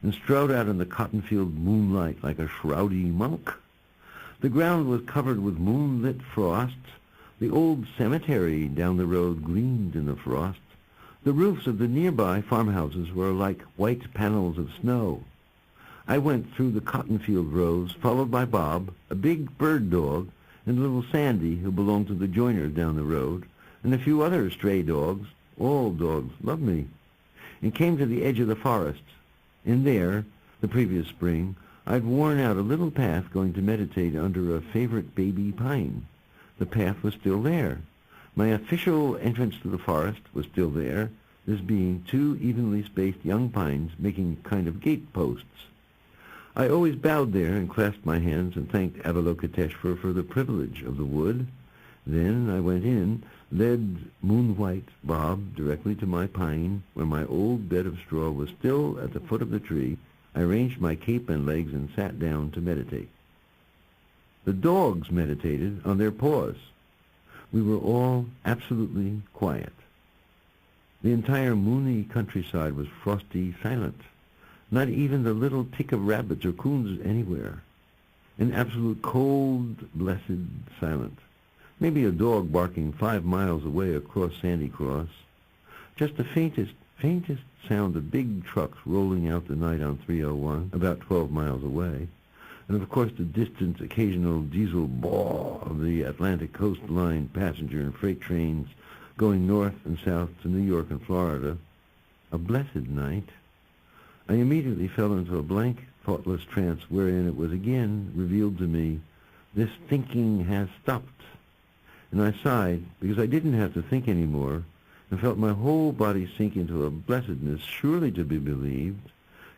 and strode out in the cotton-field moonlight like a shroudy monk. The ground was covered with moonlit frost. The old cemetery down the road gleamed in the frost. The roofs of the nearby farmhouses were like white panels of snow. I went through the cotton-field rows, followed by Bob, a big bird dog, and little Sandy, who belonged to the joiners down the road, and a few other stray dogs. All dogs loved me, and came to the edge of the forest. In there, the previous spring, I'd worn out a little path going to meditate under a favorite baby pine. The path was still there. My official entrance to the forest was still there, this being two evenly spaced young pines making kind of gate posts. I always bowed there and clasped my hands and thanked Avalokiteshvara for the privilege of the wood. Then I went in, led moon-white Bob directly to my pine, where my old bed of straw was still at the foot of the tree. I arranged my cape and legs and sat down to meditate. The dogs meditated on their paws. We were all absolutely quiet. The entire moony countryside was frosty silent. Not even the little tick of rabbits or coons anywhere. An absolute cold, blessed silence. Maybe a dog barking 5 miles away across Sandy Cross. Just the faintest sound of big trucks rolling out the night on 301, about 12 miles away. And of course the distant occasional diesel baw of the Atlantic Coast Line passenger and freight trains going north and south to New York and Florida. A blessed night. I immediately fell into a blank, thoughtless trance wherein it was again revealed to me, this thinking has stopped. And I sighed because I didn't have to think anymore and felt my whole body sink into a blessedness surely to be believed,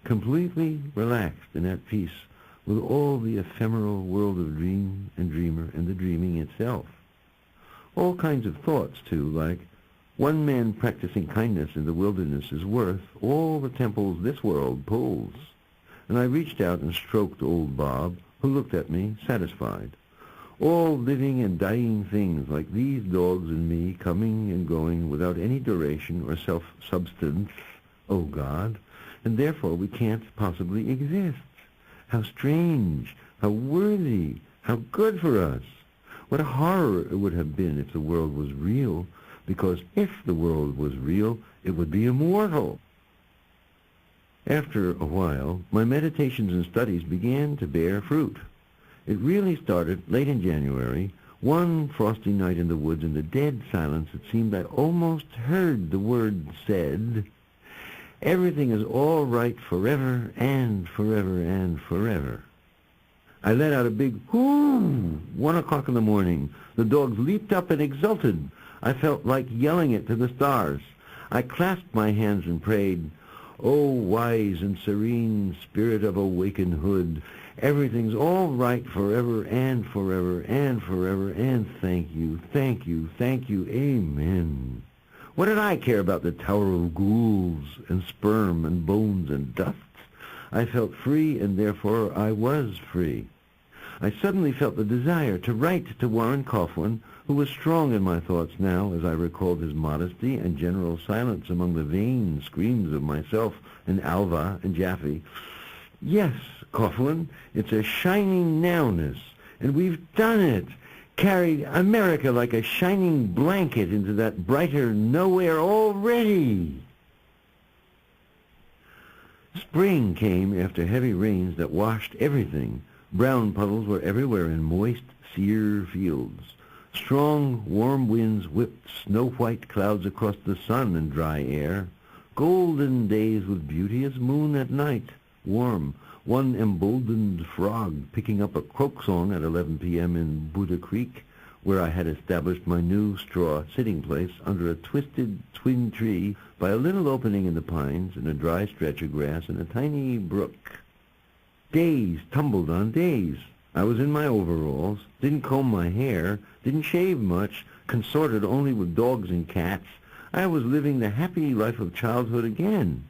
completely relaxed and at peace with all the ephemeral world of dream and dreamer and the dreaming itself. All kinds of thoughts, too, like, one man practicing kindness in the wilderness is worth all the temples this world pulls. And I reached out and stroked old Bob, who looked at me, satisfied. All living and dying things like these dogs and me coming and going without any duration or self-substance, oh God, and therefore we can't possibly exist. How strange, how worthy, how good for us. What a horror it would have been if the world was real, because if the world was real, it would be immortal. After a while, my meditations and studies began to bear fruit. It really started late in January, one frosty night in the woods in the dead silence. It seemed I almost heard the word said, everything is all right forever and forever and forever. I let out a big whoo, 1 o'clock in the morning. The dogs leaped up and exulted. I felt like yelling it to the stars. I clasped my hands and prayed, "O wise and serene spirit of awakenedhood, everything's all right forever and forever and forever, and thank you, thank you, thank you, amen." What did I care about the tower of ghouls and sperm and bones and dust? I felt free, and therefore I was free. I suddenly felt the desire to write to Warren Coughlin, who was strong in my thoughts now as I recalled his modesty and general silence among the vain screams of myself and Alva and Jaffe. Yes, Coughlin, it's a shining nowness, and we've done it. Carried America like a shining blanket into that brighter nowhere already. Spring came after heavy rains that washed everything. Brown puddles were everywhere in moist, sere fields. Strong, warm winds whipped snow-white clouds across the sun and dry air. Golden days with beauteous moon at night, warm. One emboldened frog picking up a croak song at 11 p.m. in Buddha Creek, where I had established my new straw sitting place under a twisted twin tree by a little opening in the pines and a dry stretch of grass and a tiny brook. Days tumbled on days. I was in my overalls, didn't comb my hair, didn't shave much, consorted only with dogs and cats. I was living the happy life of childhood again.